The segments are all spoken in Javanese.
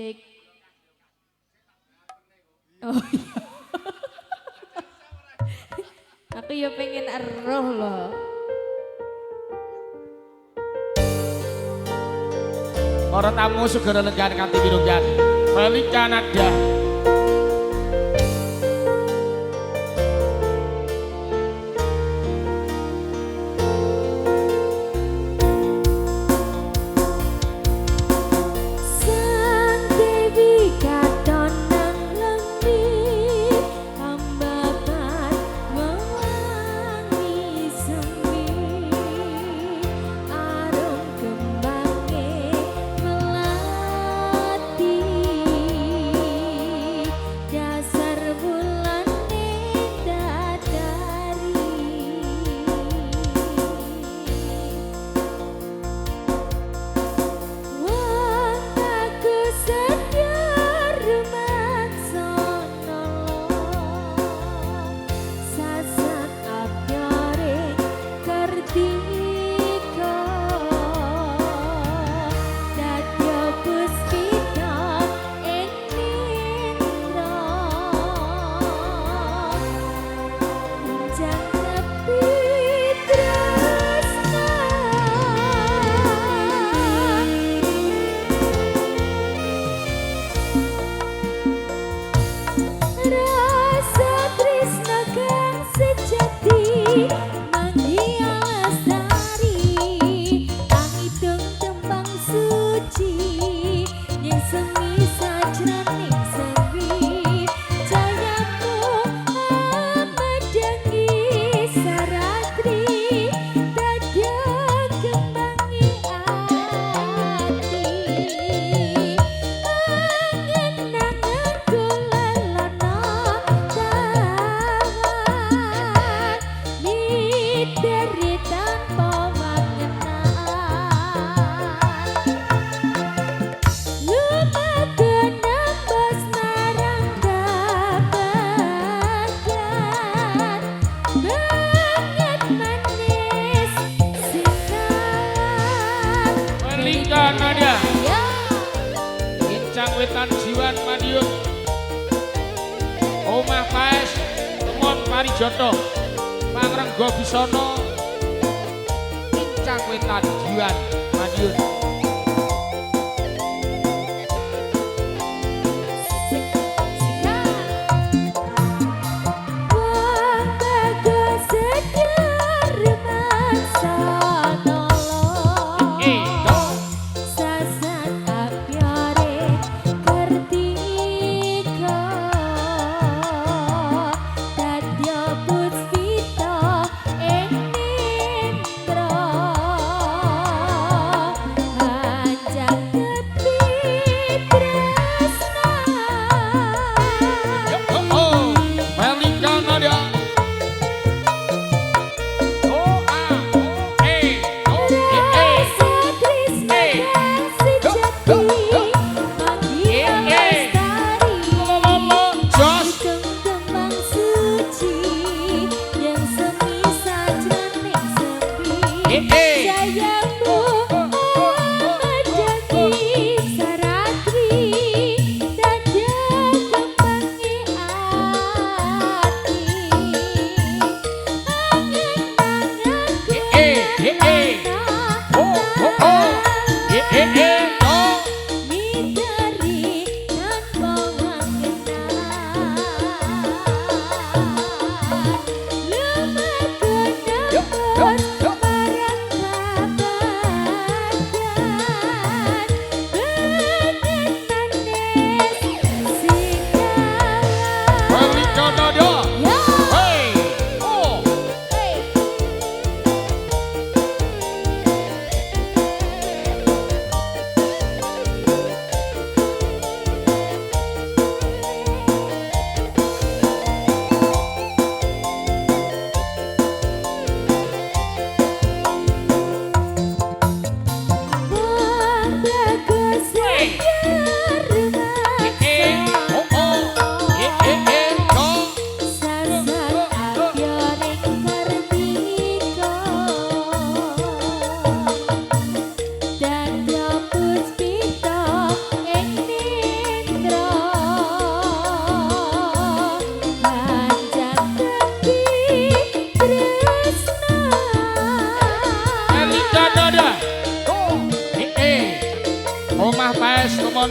Oh iya. Aku ya pengen eroh loh. Para tamu segera lenggan kanthi winunggan. Pelika nada. Nada Incang Wetan Jiwan Madiun Omah Paes Temon Parijoto Pangrenggo Bisono Incang Wetan Jiwan Madiun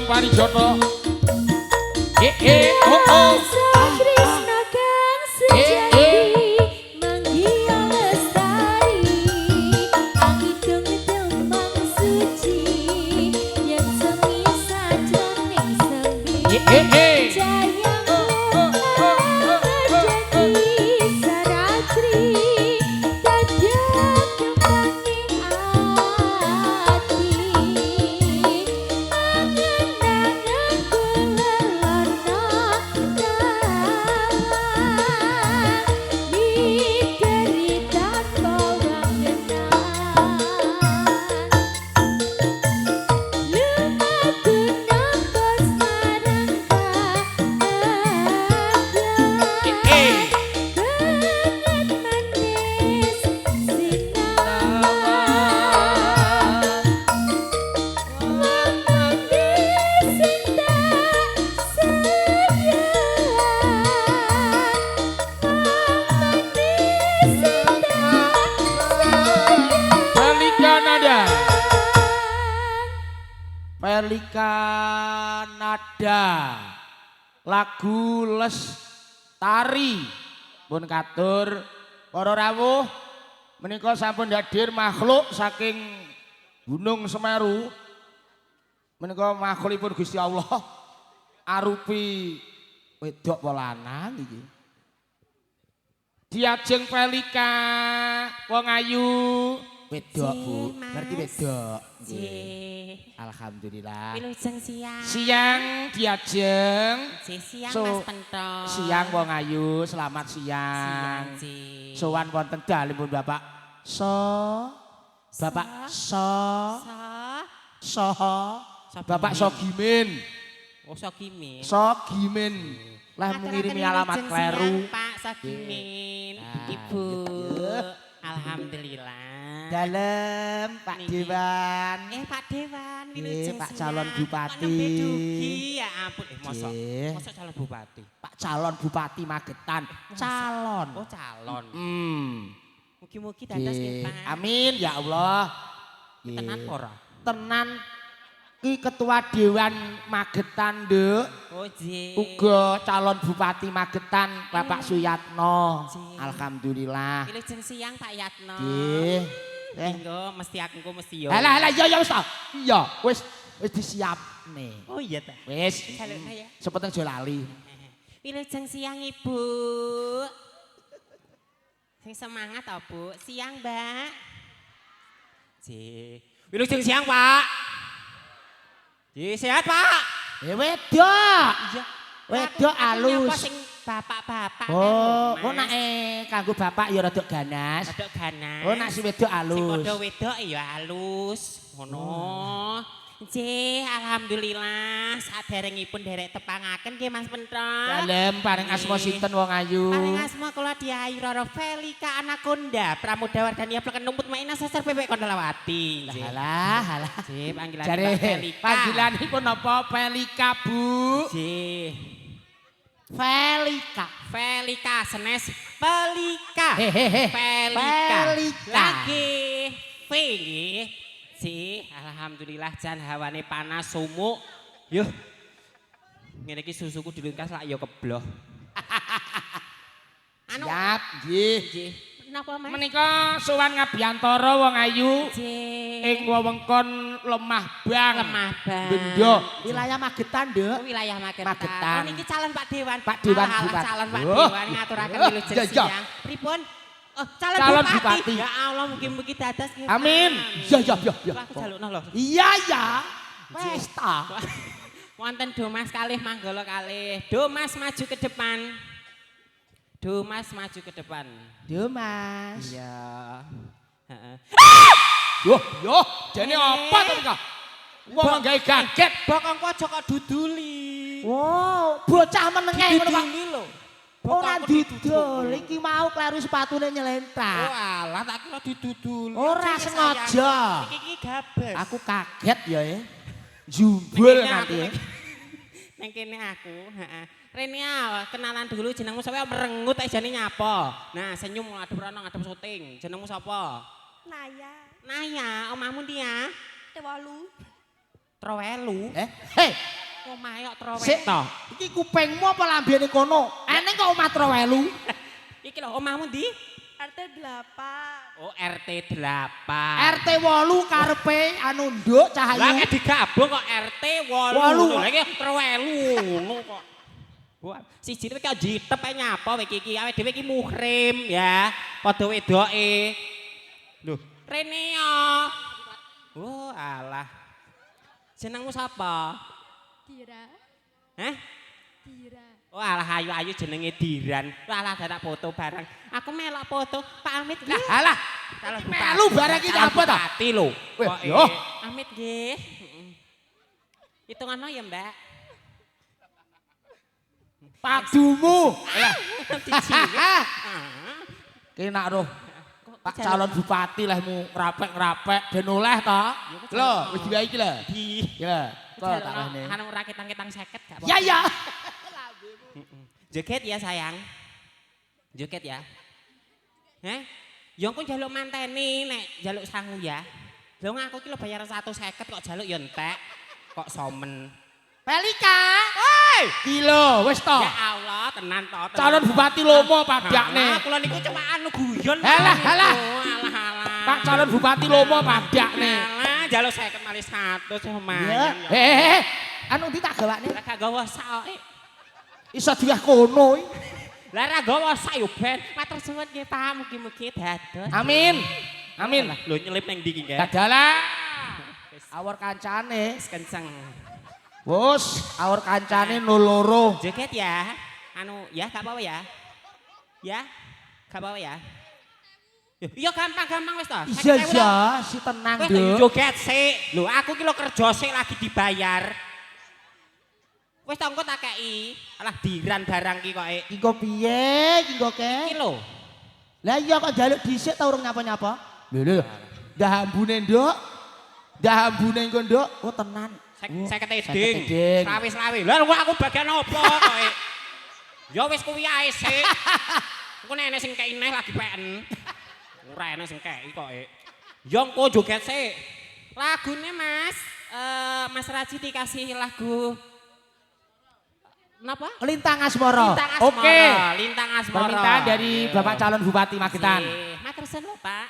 Parijoto. Oh oh. Trisno kang sejati manggiya lestari angidung demang suci yen semi sajroning sembi jayamu dadi saratri dadek kembanging ati angen-angen kulelana dideritan bawang genang lumaku nampos marangka banget manis sinawan Pelika nada lagu Lestari pun katur para rawuh menika sampun hadir makhluk saking Gunung Semeru menika makhlukipun Gusti Allah arupi wedok apa lanang iki diajeng Pelika wong ayu wedok Bu berarti wedok nggih alhamdulillah Wilujeng siang. siang diajeng Siang So, Mas Pentong. siang wong ayu selamat siang Ji. sowan wonten dalipun Bapak Bapak Soho Bapak Sogimin Oh Sogimin. Sogimin lah Aturaken mengirimi wilujeng alamat siang, kleru Pak Sogimin. Nah, Ibu. gitu. Alhamdulillah. Dalem Pak Niki. Dewan Pak Dewan wilujeng Pak siang. calon bupati. Kok nembe dugi ya ampun. Mosok. Nggih. Mosok calon bupati. Pak calon bupati Magetan calon Oh calon. Mugi-mugi dados nggih Nggih. Pak. Amin ya Allah Nggih. Tenan ora? Tenan ki ketua Dewan Magetan Nduk Oh ji. uga calon bupati Magetan Bapak Suyatno Nggih. alhamdulillah Wilujeng siang Pak Yatno. nggih Engko mesti aku mesti yo. alah iya wis ta iya wis disiapne Oh iya ta. wis Jalukna ya. sepeteng aja lali Wilujeng siang Ibu. Sing semangat ta Bu? Siang Mbak. Ji. Wilujeng siang Pak. Ji sehat Pak. wedok Iya. wedok Aku alus nyapa sing bapak-bapak. oh kan, oh Mas. nak kanggo bapak ya rada ganas Wedok ganas. oh nak si wedok Sing alus padha wedok ya halus. Ngono. Nggih, alhamdulillah saderengipun derek tepangaken nggih Mas Pentong. dalem paring asma sinten wong ayu Paling asma kula Diayu Roro Felika Anaconda Pramodawardhani Pleken Numput Maina Sasar Bebek Kondolawati. halah Nggih, panggilan jare Mbak Felika. panggilanipun apa Pelika Bu Nggih. Felika Felika senes Pelika. Hehehe. Pelika. Pelika. Lagi V nggih. Ji, alhamdulillah jan hawane panas sumuk. Yuh. Ngene iki susuku dilungkas lak ya kebloh. Anu, siap nggih nggih. Napa Mas? menika sowan Ngabiyantara wong ayu Nggih. ing wewengkon Lemah Bang Lemah Bang. Bendo wilayah Magetan Nduk Oh, wilayah Magetan. Magetan. Oh niki calon Pak Dewan. Pak Dewan Alah, Bupati. calon Pak Oh. Dewan ngaturaken Oh, wilujeng iya, iya. siang. Pripun? Oh, Calon calon Bupati. bupati. Ya Allah, mugi-mugi dados nggih. Amin. Pak. Ya, ya, ya, ya. Aku jalukno lho. iya ya pesta Wonten Domas kalih manggala kalih. Domas maju ke depan. Domas maju ke depan. Mas Iya. Heeh. yo jane apa to nika wong gawe gaget Bokongku aja kok duduli. wow bocah menenge ngono kok Duduli lho. ora Bokongku didol iki mau kleru sepatune Oh nyelentak alah tak kira diduduli. ora Aja, sengaja sayang. Iki gabes. aku kaget ya jumbul Neng kene nanti aku, neng kene aku, heeh. Rene kenalan dulu jenengmu sapa merengut ae jane nyapa. Nah, senyum ngadep rono ngadep syuting. Jenengmu sapa? Naya, Naya, omahmu ndi ya? Tewalu, Trowelu. hei omahe kok trowet Sik, to. iki kupingmu apa lambene kono? Eneng kok omah Trowelu. Iki lho omahmu ndi? RT 8. Oh RT 8. RT 8 karepe anu nduk Lah Cahayu. nek digabung kok RT 8. Wolu. Lah iki Trowelu ngono kok. Wah, siji iki kok ditep ae nyapa kowe iki awake dhewe iki muhrim ya. Padha wedoke. Lho, rene yo. Oh, alah. Jenengmu sapa? Dira. Hah? Dira. Oh, alah ayu-ayu jenenge Diran. Alah dadak foto bareng. Aku melok foto Pak Amit. Lah, alah. Calon Melu bareng iki apa ta? Bupati lho. Weh, Kok, yo. Amit nggih. Hitungan ya, Mbak. Padumu. Lah, Dicilik. kena roh. Pak Kok calon bupati lehmu ngrapek-ngrapek ben oleh to. Lho, wis digawe iki lho. di Ya, kok tak rene. anu rakit-rakitang 50 gak apa-apa. Ya ya. Joget ya sayang. Joget ya. Heh? Yo engko njaluk manteni nek njaluk sangu ya. Lho ngaku ki lho bayar 150 kok njaluk yo entek. Kok somen. Pelika. Hei, kilo wis to. Ya Allah, tenan to. tenan. Calon bupati Lomo padakne. Nah, kula niku cuma anu guyon. Halah, halah. Oh, alah alah. Pak calon bupati Lomo padakne. Alah, njaluk 50 malih 100 Ya. lumayan. Anu ndi tak gawakne? Lah gak gawa sak. Iso diah kono iki. Lah ra gawa sak yo ben. Matur suwun nggih Pak, mugi-mugi dados. Amin. Amin. Lho nyelip nang ndi ki, Nggih? Dadalah. Awor kancane. Wis kenceng. Bos, awor kancane noloro. Joget ya. Anu, ya gak apa-apa ya. Ya. Gak apa-apa ya. Iya gampang-gampang wis to. Iya ya, si tenang, Wis Duk. joget sik. Lho aku ki lho kerja sik lagi dibayar. Wis to engko tak kei. Alah diran barang ki kok. Iki kok piye? Iki kok ke? Iki lho. Lah iya kok njaluk dhisik ta urung nyapa-nyapa? Lho. Dah ambune, Nduk. Dah ambune engko, Nduk. Oh, tenan. Saya Seket keteding. eding. Selawi-selawi. Lah kok aku bagian apa kok. Ya wis kuwi ae sik. Engko nek enek sing kei neh lagi peken. Ora enek sing kei kok. Ya engko joget sik. Lagune Mas, Mas Raji dikasih lagu Napa? Lintang Asmara. Lintang Asmara. Oke. Lintang Asmara. Permintaan dari Bapak calon Bupati Magetan. Matur suwun, Pak.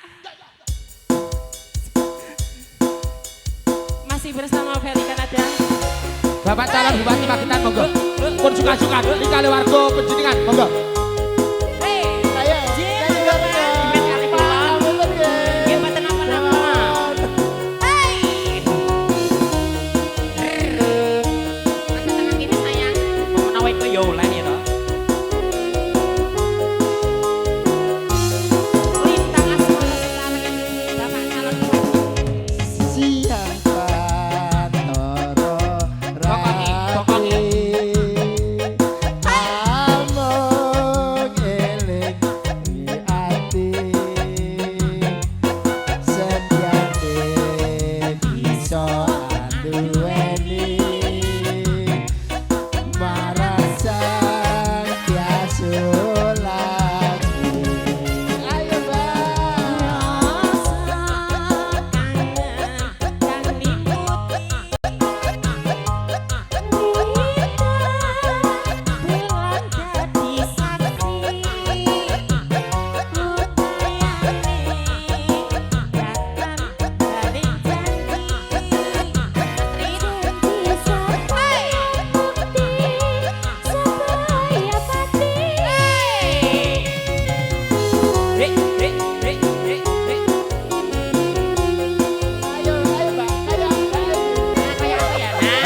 Masih bersama Feli Kanada. Bapak calon Bupati Magetan monggo. Pun suka-suka dikali warga penjenengan monggo. Hei, Saya juga Pak. Kali kulon. Nggih mboten napa-napa. Hei. Masa tenang gini sayang. Mau nawek ke yo oleh ya toh. Lintang Asmara sesarengan Bapak calon Siang Pantoro Pokoknya. Among eling di ati Sejati bisa anduweni Marasang biasa lagi Ayo bang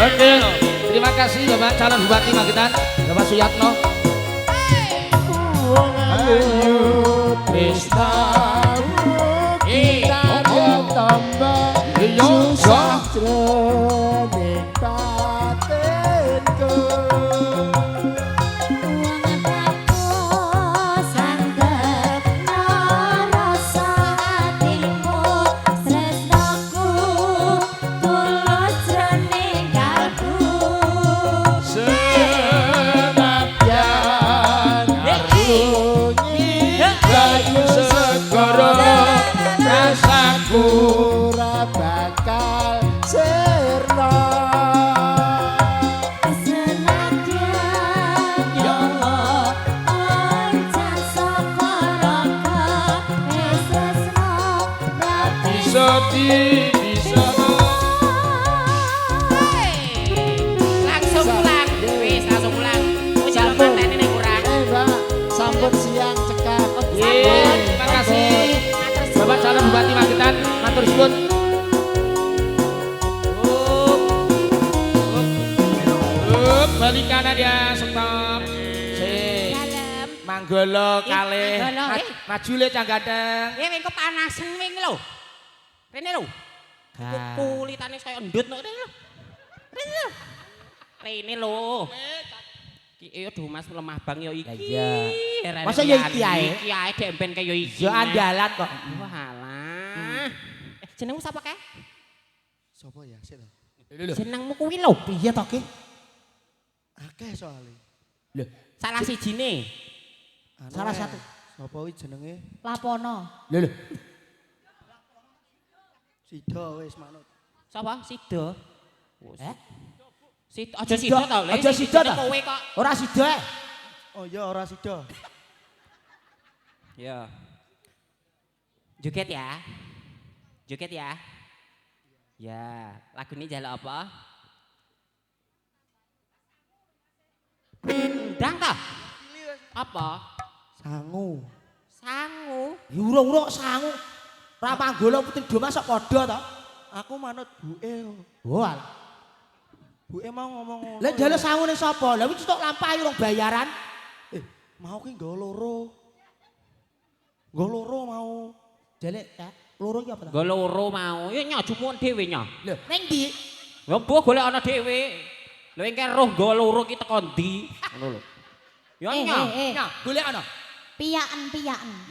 Oke. Terima kasih Bapak calon Bupati Magetan, Bapak Suyatno. Ayu Krishna kita tambah susah jroning batinku senadyan arungi bayu segara rasaku ora bakal sirna hati bisa. Langsung pulang. Wis langsung pulang. Oh jalan mantene nek kurang. Mbak, sampun siang cekak. Iya, terima kasih. Bapak calon Bupati Magetan, matur suwun. Balik kanan ya, stop. Sik. Dalam. Manggolo kalih. Manggolo, Maju le cang ganteng. Wing kepanasan wing lho. Rene lho. Kulitane kaya endut kok rene lho. Rene lho. Rene lho. Ki aduh Mas lemah bang ya iki. Iya. Masa ya iki ae? Iki ae dempen kaya iki. Ya andalan kok. Walah. Jenengmu sapa kae? Sopo ya? Sik to. Jenengmu kuwi lho. Piye to ki? Akeh soalnya. Lho, Salah sijine. salah satu. Sopo iki jenenge? Lapono. Lho. Sida wis manut. Sapa? Sida. Sida aja Sida. sida to, Le. Aja sida to. Kowe kok. Ora sida. Oh iya ora sida. Ya. Joget ya. Joget ya. Ya, lagu ini jaluk apa? Ndang ta? Apa? Sangu. Sangu. Ya ura-ura sangu. Ora panggolo putih do masuk padha to. Aku manut buke. Oh alah. Buke mau ngomong ngono. Lah njaluk sangu ning sapa? Lah wis tok lampahi urung bayaran. Mau ki nggo loro. Nggo loro mau. Jaluk ya. Loro iki apa to? Go loro mau. Ya nyajumun dhewe nya. Lho, ning ndi? Ya mbok golek ana dhewe. Lho engke roh go loro ki teko ndi? Ngono lho. Ya nya. Nah, golek ana. Piyaken.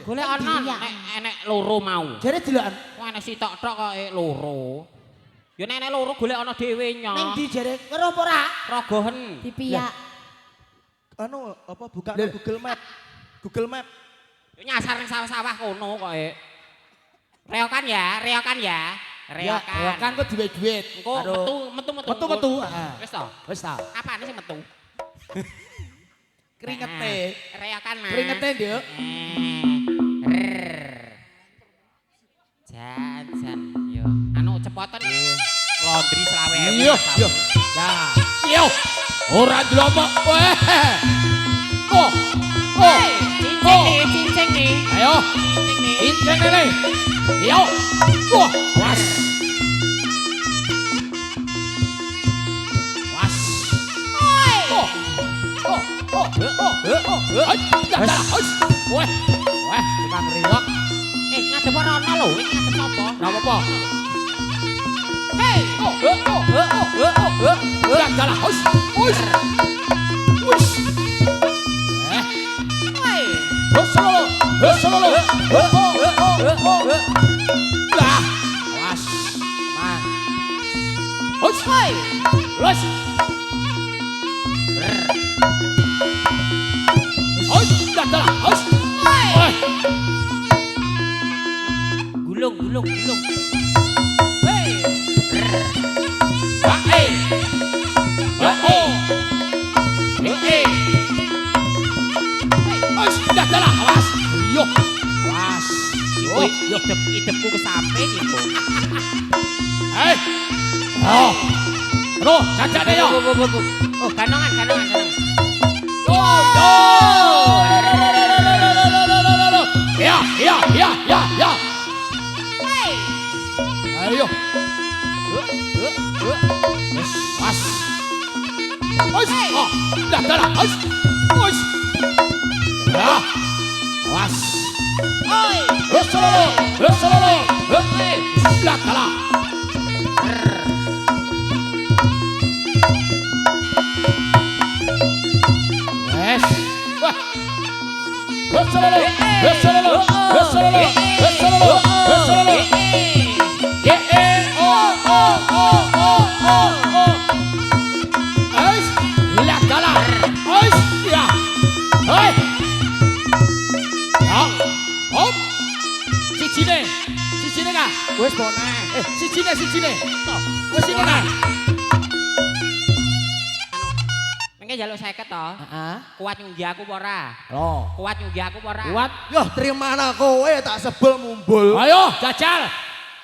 Golek ana nek enek loro mau. Jare deloken. Wah enek sitok tok kok loro. Ya nek enek loro golek ana dhewe nya. Ning ndi jare? Ngeroh apa ora? Rogohen. Dipiyak. Anu apa buka Lho. Google Map. Google Map. Nyasar ning sawah-sawah kono kok. Reokan ya, reokan ya. Ya, Reokan. kan kok duwe duit. Engko metu. Metu. Ah. Wis to. Wis ta. Apane sing metu? Keringete. Reokan, Mas. Keringete, Nduk. Jan. Yo. Anu cepoten. Laundry selawe. Iya, iya. Nah, Yo, ora ndelok. Weh. Oh. Cincin nih. Ayo, inceng lele. Yo. Wah, was. Was. Oh. Ay, dah. Weh. Tukang riwak. Ngadep ora ana lho, iki ngadep apa? Ora apa-apa. Hei. Dah. Hus. Hus. Hus. Eh. Hei. Solo. Lah. Was. Man. Hus. Los. Hus. Dah. Hus. Gulung. Hei. Hei. Hus. Dah. Was. Yo. Was. Yo, idepku kesampe iku. Hei. Oh. Lo, jajane yo. Oh, ganongan. Ya. Ayo. Was. Oh, dah. Was. Ya. Was. Solo. Dah. Wes. Wah. Solo. Ais, lihat jalan. Ais, ya. Hei. Ya. Hop. Sijine kah? Wis boneh. Sijine. Wis sini kah? Mengke njaluk 50 to. heeh. Kuat nyunggi aku apa ora? Loh, Kuat nyunggi aku apa ora? Kuat. Yo terima kowe tak sebel mumbul. Ayo, jajal.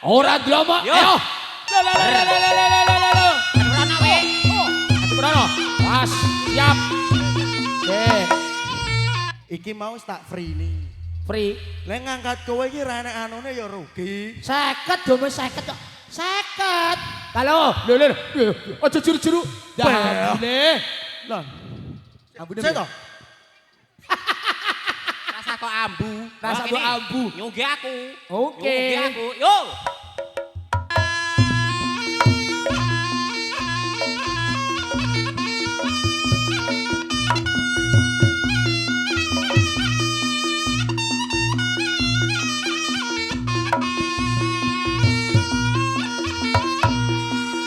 Ora drama. Yo. Ayo. Lho. Rono we. Brono. Pas, siap. Iki mau wis tak free nih. Free. Lek ngangkat kowe iki ra enek anune ya rugi. 50 do mes 50 kok. 50. Halo. Lho. Aja juru-juru. Dahane. Lah. Ambune. Sik to. Rasa kok ambu. Rasa kok ambu. Nyugi aku. Oke. Nyugi aku. Yo.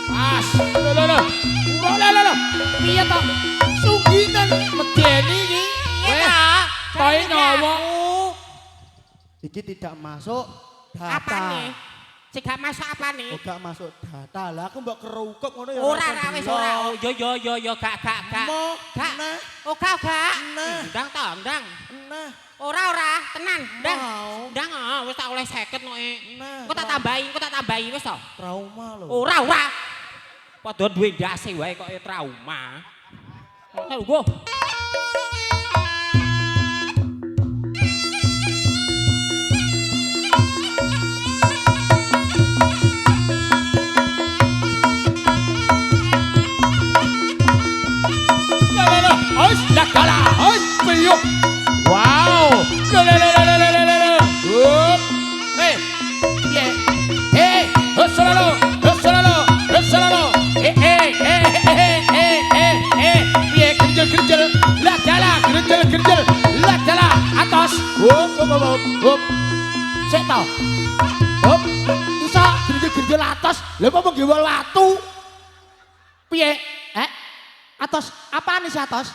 Pas. Lho. Piye to? Suginan medeni iki. Iya. Koe nyawa. Iki tidak masuk Apa data. nih? Sing gak masuk apa nih? Oh, gak masuk data. Lah aku mbok kerukuk ngono ya. Ora wis ora. Yo gak. Mo, Gak. nah, Oh gak. Nah. Ndang to, ndang. nah, Ora, tenan. Ndang. Mau. Ndang wis tak oleh 50 noe. Nah, Engko tak tambahi wis to. trauma lho. Ora. Padha duwe ndase wae kok trauma. Lho, Oi, la kala. Oi, piyo. Wow. Lho. Hup. Piye? Hosolo. Piye kerjel. La kala, kerjel. La kala atas. Hup. Sik to. Hup. Iso kerjel atas. Lha apa ngewe watu? Piye? Atos, apaan si Atos?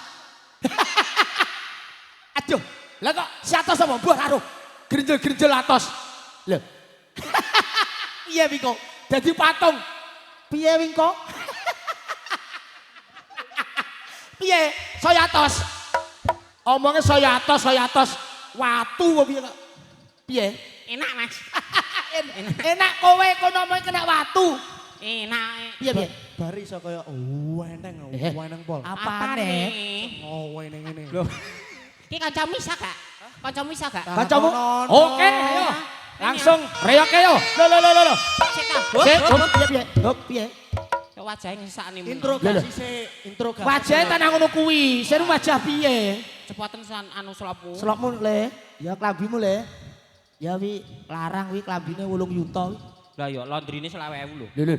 Aduh, lah kok si atos apa buah karo gerjel atos. Lho. Iya Wiko, dadi patung. Piye Wingko? Piye? Saya atos. Omongnya saya atos. Watu kok piye kok. Piye? enak, Mas. Enak kowe kok ngomong kena watu. Enak. Piye? Bari iso kaya weneng pol. Apane? Oh, weneng ngene. Lho, Ki kancamu isa gak? Kancamu isa gak? kancamu. Nonton. Oke, ayo. Langsung reok ayo. Lho. Sik ta. Sik, Piye? Wajahe ngesakne. Interogasi sik, interogasi. Wajahnya tanah ngono kuwi. Seru wajah piye? Cepetan san anu selapmu. Selokmu le, ya klambimu le. Ya wi larang wi klambine 8 yuta wi. Lah yo laundrine 20.000 lho. Lho.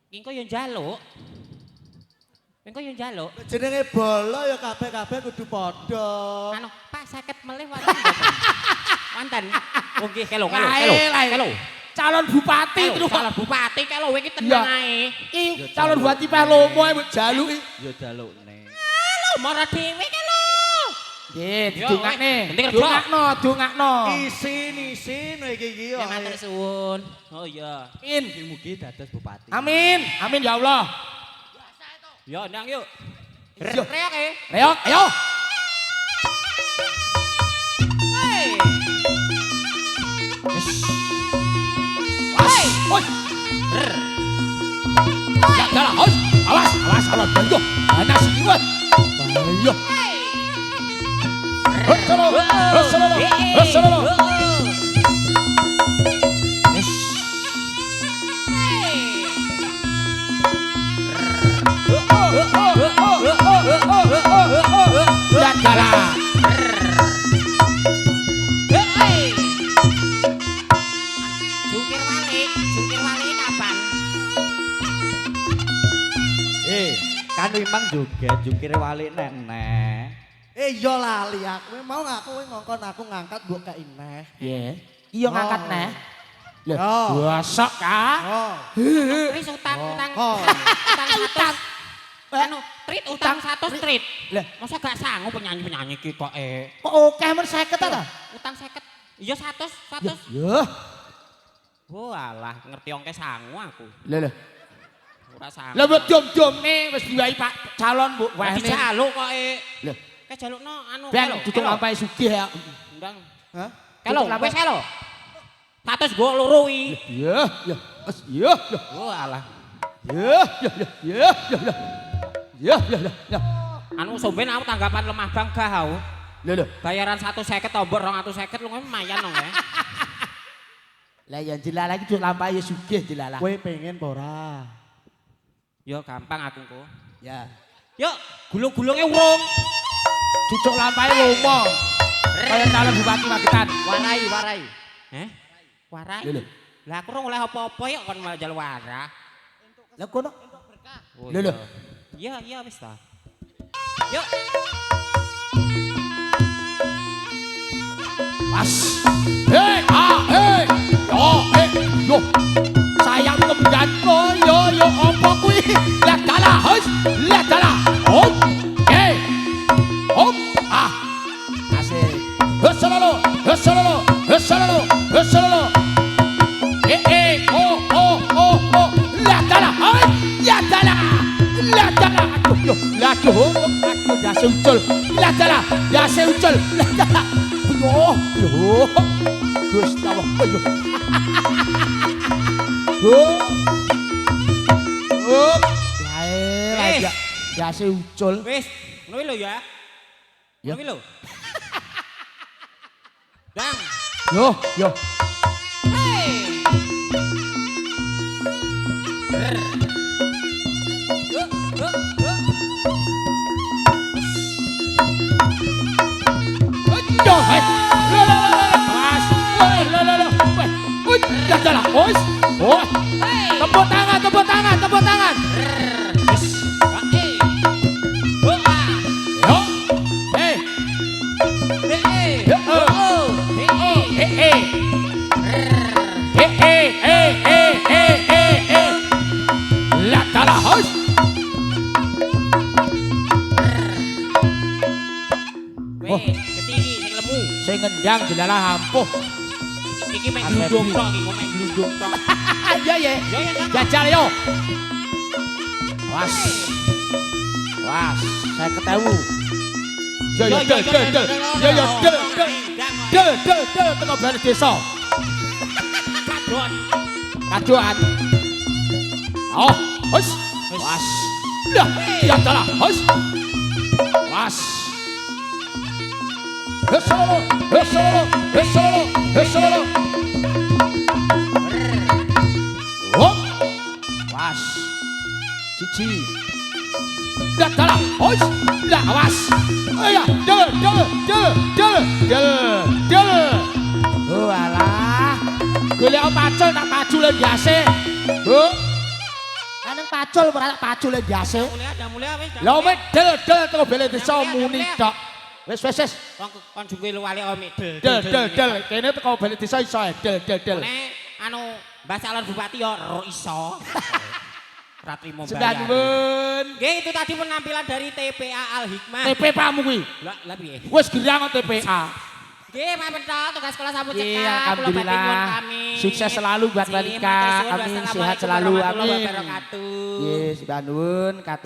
Ki engko yo njaluk. Engko yo njaluk. Jenenge bola ya kabeh kudu padha. Anu, Pak 50 melih wonten mboten? Wonten. Oh nggih, kelo. Calon bupati terus Calon bupati kelo iki tenang ae. Iki calon bupati Palomo mbok jaluki. Ya jalukne. Lho, mara dhewe kelo. Nggih, Yo, didongakne. penting kerja. Dongakno. Isin iki Ya yo. matur suwun. Oh iya. Amin. Mugi dados bupati. Amin ya Allah. Yo ndang yuk. Yo. Reok e. Reok, ayo. Hei. Hei. Oi. Ya jalan, hoi. Awas, awas bantu. Ana siwat. Ayo. Hei. Hosolo. Ya jalan. Jungkir wali kapan? Kan memang joget jungkir wali nenek. Yo lali aku. Mau gak kowe ngongkon aku ngangkat mbok kei neh. Piye? Iya ngangkat neh. Lah, gosok kah? Oh. Wis utang. Oh. Utang 100. Anu, utang 100 treat. Lah, Masa gak sanggup penyanyi-penyanyi ki kok Kok oke men 50 ta? utang 50. Iya 100. yo. Oh alah, ngerti ongke sangu aku. Lho. Ora sangu. Lah mbok dom-domne wis diwahi Pak calon mbok Wah, wahne. dijaluk kok Lho. Kejalukno anu Ben tutuk lampahe sugih ya. Ndang. Hah? Kelo, Tutuk wis kelo. 100 go loro wi. Ya, ya, Mas, ya, ya. Oh alah. Ya, ya, ya, ya, ya, ya. Ya, ya, ya, ya. Anu somben aku tanggapan lemah bang gah aku. Lho, lho. Bayaran 150 tombor 250 lu lumayan dong ya. Lah ya dilalah iki lampah ya sugih dilalah. Kowe pengen apa ora? Yo gampang aku kok. Ya. Yuk, gulung-gulungnya urung. Cucuk lampahe lomo. Kaya calon bupati Magetan. Warai, warai. Eh? Warai. Lho, lho. Lah aku ora oleh apa-apa yuk kon malah jal warah. Lah kono. Oh, Lho, lho. Iya, iya wis ta. Yuk. Pas. Hei, ah, hei. Yo. Sayang kemudian yo apa kuwi? Lihat dalah, lihat dalah. Hop. Hop. Ah. Asik. Hesselolo. Oh. Lihat dalah. Lihat dalah. Aduh, dase ucul. Lihat dalah. Dase ucul. Lihat dalah. Yo. Gusti Allah. Ayo. Ya, dase ucul. Wis, ngono lho ya. Ya. Ngono lho. Dang. Yo. Hey. Yo, hei. Mas. Lihat dalah. Oh. Tepuk tangan. Yo. Hei. Lihat dalah. Ketiki sing lemu. Sing ngendang dilalah ampuh. Iki mek glundung tok iki, mek glundung tok. Iya. Yo ya jangan. Jajal yo. Was. Saya ketemu. Yo. Tengok balik desa. Kadoan. Oh, hus. Was. Dah, ya dalah. Hus. Was. Hesolo. Hop. Was. Cici. Dah dalah. Hus. Dah was. Iya, del. Oh alah. Golek pacul tak pacule biasa. Oh. Aneng pacul ora tak pacule biasa. Mulia wis. Lah mek del teko bele desa muni tok. Wis. Kon jungke wali omik Del. Kene teko bele desa iso del. Nek anu Mbah Calon Bupati yo iso. Ora trimo bayar. Sedanipun. Nggih, itu tadi penampilan dari TPA Al Hikmah. TPA mu kuwi. Lah piye? Wis girang TPA. Nggih, pamit tok tugas sekolah sambut Iya, cekap. Kula alhamdulillah. badhe nyuwun kami. Sukses selalu buat Terima Walika. kasih. Amin, Wassalamualaikum sehat selalu. warahmatullahi Amin. wabarakatuh. Yes, sudah nuwun katur